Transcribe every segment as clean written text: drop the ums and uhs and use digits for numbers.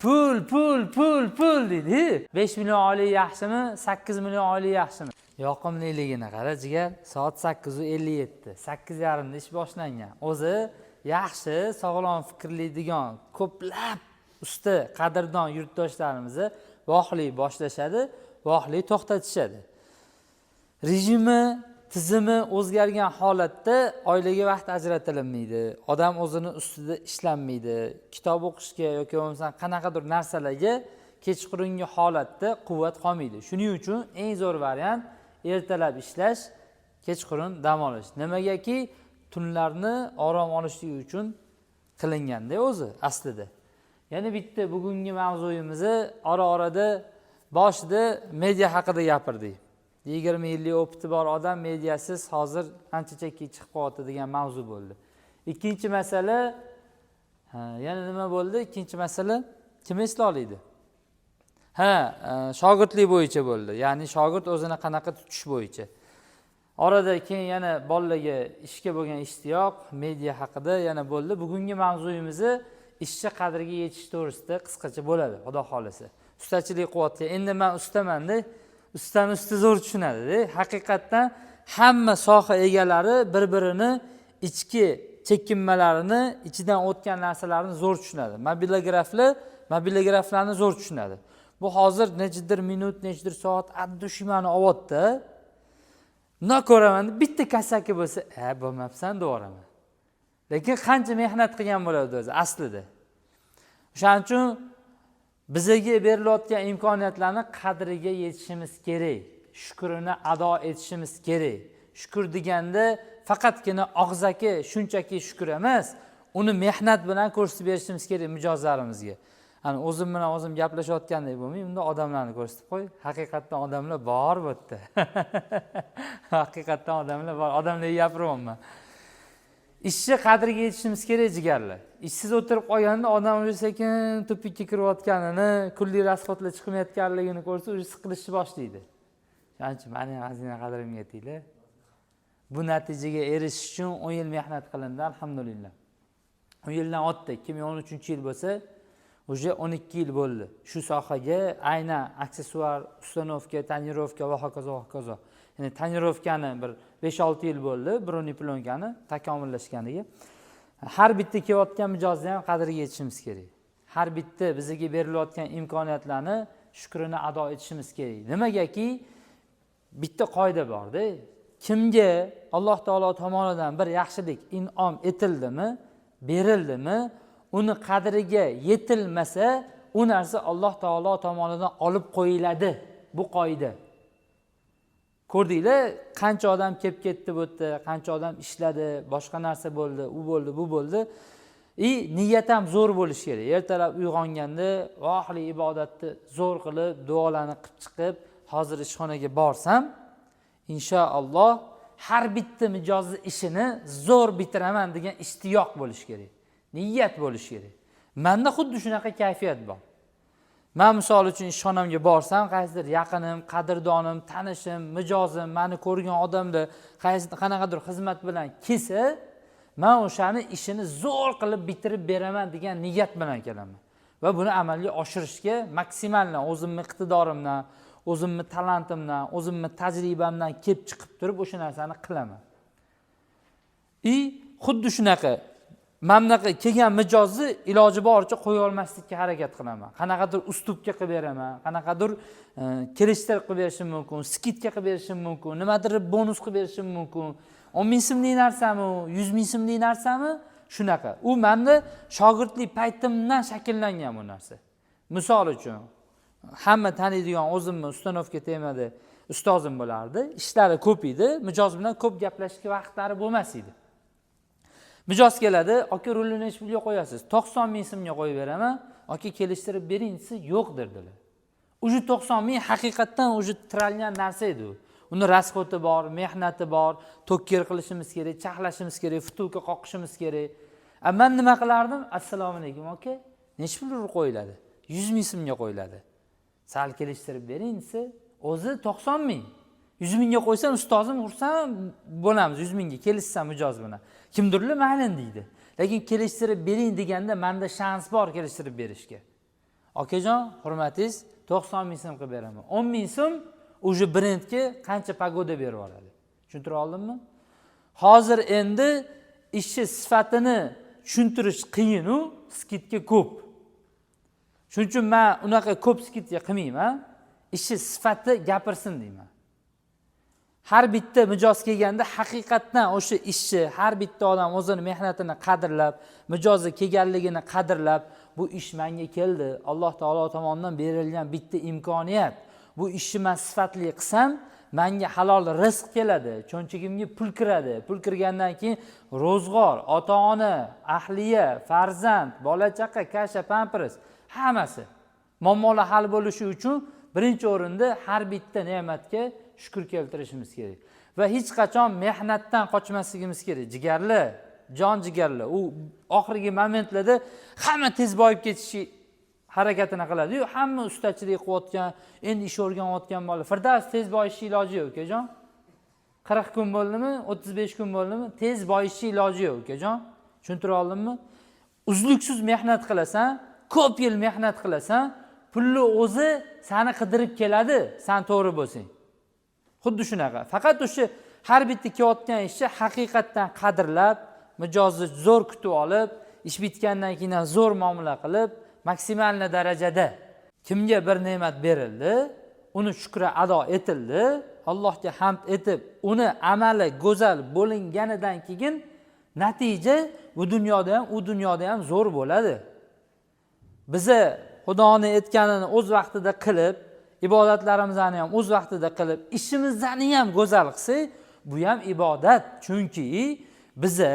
pul deydi. 5 million oylik yaxshimi, 8 million oylik yaxshimi? Yoqimliligini qara, jigar. Soat 8:57. 8:30 da ish boshlangan. O'zi yaxshi, sog'lom fikrli degan ko'plab usta qadrdon yurtdoshlarimizni vohli boshlashadi, vohli to'xtatishadi. Rejimi, tizimi o'zgargan holatda oilaga vaqt ajratilmaydi. Odam o'zini ustida ishlanmaydi. Kitob o'qishga yoki bo'lmasa qanaqadir narsalarga kechqurungi holatda quvvat qolmaydi. Shuning uchun eng zo'r variant ertalab ishlash, kechqurun dam olish. Nimagaki tunlarni orom olishlik uchun qilinganda o'zi aslida. Yana bitta bugungi mavzuyimizni orada boshida media haqida gapirdik. 20 yillik opiti bor odam mediasiz hozir ancha chekka chiqib qolyapti degan mavzu bo'ldi. Ikkinchi masala, yana nima bo'ldi? Ikkinchi masala kim esla oladi? Shogirdlik bo'yicha bo'ldi. Ya'ni shogird o'zini qanaqa tutish bo'yicha. Orada keyin yana bolalarga ishga bo'lgan ishtiyoq, media haqida yana bo'ldi. Bugungi mavzuyimizni ishchi qadriga yetish to'g'risida qisqacha bo'ladi, xudo xolasa. Ustachilik qilyapti. Endi men ustaman-da. Ustani usti zo'r tushunadi. Haqiqatdan hamma soha egalari bir-birini ichki chekinmalarini, ichidan o'tgan narsalarini zo'r tushunadi. Mobilograflarni zo'r tushunadi. Bu hozir nechidir minut, nechidir soat addushimani olyapti. Nima ko'raman, bitta kasaki bo'lsa, bo'lmabsan deyveraman. Lekin qancha mehnat qilgan bo'ladi o'zi aslida. O'shaning uchun bizga berilayotgan imkoniyatlarni qadriga yetishimiz kerak. Shukrini ado etishimiz kerak. Shukr deganda faqatgina og'zaki shunchaki shukr emas, uni mehnat bilan ko'rsatib berishimiz kerak mijozlarimizga. Hani o'zim bilan o'zim gaplashayotgandek bo'lmaydi, unda odamlarni ko'rsatib qo'y. Haqiqatdan odamlar bor bu yerda. Haqiqatdan odamlar bor. Odamlarga gapiryapman. Ishchi qadriga yetishimiz kerak jigarlar. Ishsiz o'tirib qolganda odam o'zi sekin tupikka kirayotganini, kunlik rasxodlar chiqmayotganligini ko'rsa, o'zi siqilishni boshlaydi. Shuning meni xazina qadrimga yetinglar. Bu natijaga erishish uchun 10 yil mehnat qilindi, alhamdulillah. 10 yildan o'tdi, 2013-yil bo'lsa, уже 12 yil bo'ldi. Shu sohaga aynan aksessuar, ustanovka, tonirovka va hokazo. Ya'ni tonirovkani bir 5-6 yil bo'ldi, broni plonkani takomillashganiga. Har bitta kelayotgan mijozni ham qadriga yetishimiz kerak. Har bitta bizga berilayotgan imkoniyatlarni shukrini ado etishimiz kerak. Nimagaki bitta qoida bor-da. Kimga Alloh taolo tomonidan bir yaxshilik in'om etildimi, berildimi, uni qadriga yetilmasa, u narsa Alloh taolo tomonidan olib qo'yiladi. Bu qoida. Ko'rdinglar, qancha odam kelib ketdi bu yerda, qancha odam ishladi, boshqa narsa bo'ldi, u bo'ldi, bu bo'ldi. Niyat ham zo'r bo'lishi kerak. Ertalab uyg'onganda vohli ibodatni zo'r qilib, duolarni qilib chiqib, hozir ishxonaga borsam, inshaalloh har bitta mijozning ishini zo'r bitiraman degan ishtiyoq bo'lishi kerak. Niyat bo'lishi kerak. Menda xuddi shunaqa kayfiyat bor. Men misol uchun ishxonamga borsam, qaysidir yaqinim, qadrdonim, tanishim, mijozim, meni ko'rgan odamlar qanaqadir xizmat bilan kelsa, men o'shani ishini zo'r qilib bitirib beraman degan niyat bilan kelaman. Va buni amalga oshirishga maksimalni o'zimning iqtidorimdan, o'zimning talantimdan, o'zimning tajribamdan kelib chiqib turib o'sha narsani qilaman. Xuddi shunaqa mamlaqa kelgan mijozni iloji boricha qo'ya olmaslikka harakat qilaman. Qanaqadir uslubga qilib beraman, qanaqadir kelishlar qilib berishim mumkin, skidka qilib berishim mumkin, nimadir bonus qilib berishim mumkin. 10 ming so'mlik narsami, 100 ming so'mlik narsami? Shunaqa. U menda shogirdlik paytimdan shakllangan bu narsa. Misol uchun, hamma taniydigan o'zimni ustanovka temada ustozim bo'lardi. Ishlari ko'p edi, mijoz bilan ko'p gaplashishga vaqtlari bo'lmas edi. Mijoz keladi, aka rulni necha pulga qo'yasiz? 90 ming so'mga qo'yib beraman. Aka kelishtirib bering desa, yo'q derdilar. O'sha 90 ming haqiqatdan o'sha tiralgan narsa edi. Uni rasxoti bor, mehnati bor, tokkir qilishimiz kerak, chaqlashimiz kerak, futuka qoqishimiz kerak. Men nima qilardim? Assalomu alaykum aka. Necha pul qo'yiladi? 100 ming so'mga qo'yiladi. Sal kelishtirib bering desa, o'zi 90 ming. 100 mingga qo'ysam, ustozim ursam bo'lamiz 100 mingga kelishsam mijoz bilan. Kimdirlar mayli deydi. Lekin kelishtirib bering deganda menda shans bor kelishtirib berishga. Akajon, hurmatingiz 90 ming so'm qilib beraman. 10 ming so'm o'sha brendga qancha pagoda berib yuboradi. Tushuntira oldimmi? Hozir endi ishchi sifatini tushuntirish qiyin u, skidga ko'p. Shuning uchun men unaqa ko'p skidga qilmayman. Ishchi sifati gapirsin deyman. Har bitta mijoz kelganda haqiqatdan o'sha ishchi, har bitta odam o'zini mehnatini qadrlab, mijozi kelganligini qadrlab, bu ish menga keldi, Alloh taolo tomonidan berilgan bitta imkoniyat. Bu ishni men sifatli qilsam, menga halol rizq keladi, cho'nchigimga pul kiradi. Pul kirgandan keyin ro'zg'or, ota-ona, ahliya, farzand, bola-chaqa, kasha, pampers hammasi muammolar hal bo'lishi uchun birinchi o'rinda har bitta ne'matga shukr keltirishimiz kerak va hech qachon mehnatdan qochmasligimiz kerak. Jigarlar, jon jigarlar, u oxirgi momentlarda hamma tez boyib ketishi harakatini qiladi. Yo, hamma ustachilik qilayotgan, endi ish o'rganayotgan bola. Firdavs tez boyishning iloji yo'q, ukajon. 40 kun bo'ldimi, 35 kun bo'ldimi, tez boyishning iloji yo'q, ukajon. Tushuntira oldimmi? Uzluksiz mehnat qilasan, ko'p yil mehnat qilasan, pulni o'zi seni qidirib keladi, sen to'g'ri bo'lsang. Xuddi shunaqa. Faqat o'sha har bitta kelayotgan ishchi haqiqatdan qadrlab, mijozni zo'r kutib olib, ish bitgandan keyin zo'r muomala qilib, maksimal darajada kimga bir ne'mat berildi, uni shukri ado etildi, Allohga hamd etib, uni amali go'zal bo'linganidan keyin natija bu dunyoda ham, u dunyoda ham zo'r bo'ladi. Biza Xudoning aytganini o'z vaqtida qilib, ibodatlarimizni ham o'z vaqtida qilib, ishimizni ham go'zal qilsak, bu ham ibodat. Chunki biza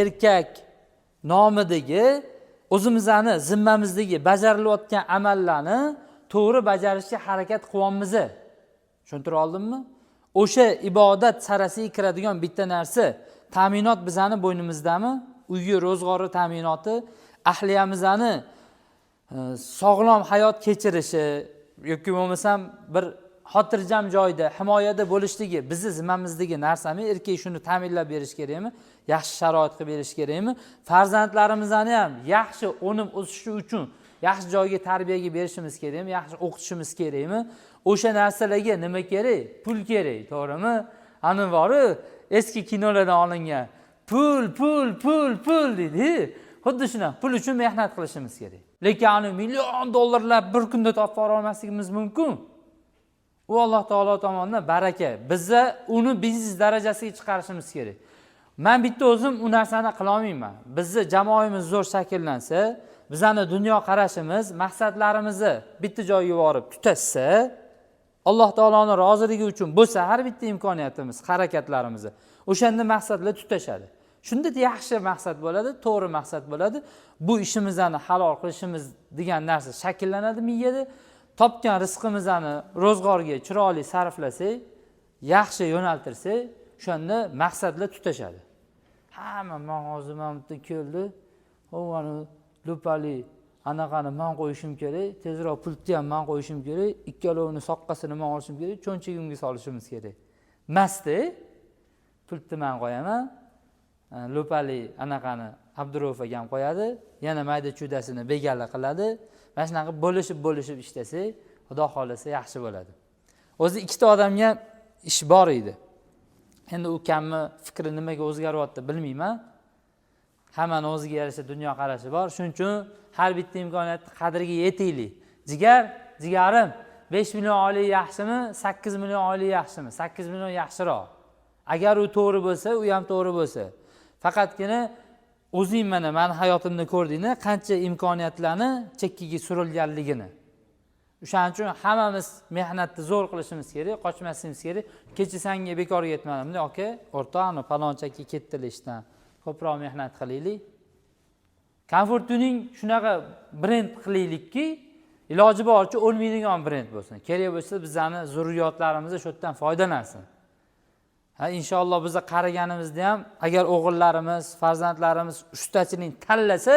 erkak nomidagi o'zimizni zimmamizdagi bajarilayotgan amallarni to'g'ri bajarishga harakat qilyapmiz. Tushuntira oldimmi? O'sha ibodat sarasiga kiradigan bitta narsa, ta'minot bizani bo'ynimizdami? Uyga ro'zg'ori ta'minoti, ahliyamizni sog'lom hayot kechirishi yoki bo'lmasam bir xotirjam joyda, himoyada bo'lishligi bizni zimmamizdagi narsami? Erkak shuni ta'minlab berish kerakmi? Yaxshi sharoit qilib berish kerakmi? Farzandlarimizni ham yaxshi o'nib o'sishi uchun yaxshi joyga tarbiyaga berishimiz kerakmi? Yaxshi o'qitishimiz kerakmi? O'sha narsalarga nima kerak? Pul kerak, to'g'rimi? Ani bor-ku, eski kinolardan olingan pul deydi. Xuddi shuna, pul uchun mehnat qilishimiz kerak. Lekin ani million dollarlar bir kunda topib olmasligimiz mumkin. U Alloh taolo tomonidan baraka. Bizga uni biznes darajasiga chiqarishimiz kerak. Men bitta o'zim u narsani qila olmayman. Bizni jamoamiz zo'r shakllansa, bizani dunyo qarashimiz, maqsadlarimizni bitta joyga borib tutashsa, Alloh taoloning roziligi uchun bo'lsa har bitta imkoniyatimiz, harakatlarimizni o'shanda maqsadlar tutashadi. Shunda yaxshi maqsad bo'ladi, to'g'ri maqsad bo'ladi. Bu ishimizni halol qilishimiz degan narsa shakllanadi miyada. Topgan rizqimizni ro'zg'orga chiroyli sarflasak, yaxshi yo'naltirsak, shunda maqsadlar tutashadi. Hamma men hozir bitta keldi, o'g'ani lupali anaqani men qo'yishim kerak, tezroq pulni ham men qo'yishim kerak, ikkalovini soqqasini men olishim kerak, cho'nchagimga solishimiz kerak. Masda pulni men qo'yaman. Lupali anaqani Abdurov akam qo'yadi, yana mayda chudasini begala qiladi. Mana shunaqa bo'lishib ishlasak, Xudo xolasa yaxshi bo'ladi. O'zi ikkita odamga ish bor edi. Endi u kammi fikri nimaga o'zgaryapti bilmayman. Hammaning o'ziga yarasha dunyo qarashi bor. Shuning uchun har bitta imkoniyatni qadriga yetaylik. Jigarim 5 million oylik yaxshimi, 8 million oylik yaxshimi? 8 million yaxshiroq. Agar u to'g'ri bo'lsa, u ham to'g'ri bo'lsa. Faqatgina o'zing meni hayotimda ko'rdingmi, qancha imkoniyatlarni chekkiga surilganligini. O'shaning uchun hammamiz mehnatni zo'r qilishimiz kerak, qochmasligimiz kerak. Kecha senga bekorga aytmadim-da, aka, o'rtoqni palonchaki ketdilar ishdan. Ko'proq mehnat qilaylik. Komfortuning shunaqa brend qilaylikki, iloji boricha o'lmaydigan brend bo'lsin. Kerak bo'lsa bizning zurriyotlarimiz shu yerdan foydalansin. Inshaalloh biz qaraganimizda ham agar o'g'illarimiz, farzandlarimiz ustachilik tanlasa,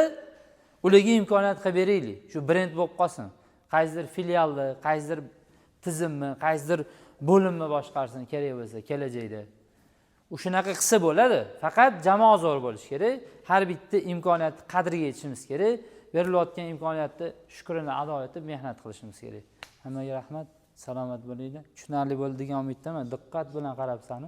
ularga imkoniyat qilib beraylik. Shu brend bo'lib qolsin. Qaysidir filialni, qaysidir tizimni, qaysidir bo'limni boshqarsin kerak bo'lsa kelajakda. Shunaqa qilsa bo'ladi. Faqat jamoa zo'r bo'lishi kerak. Har bitta imkoniyatni qadriga yetishimiz kerak. berilayotgan imkoniyatni shukrini ado etib mehnat qilishimiz kerak. Hammaga rahmat, salomat bo'linglar. Tushunarli bo'ldi degan umiddaman. Diqqat bilan qarabsan.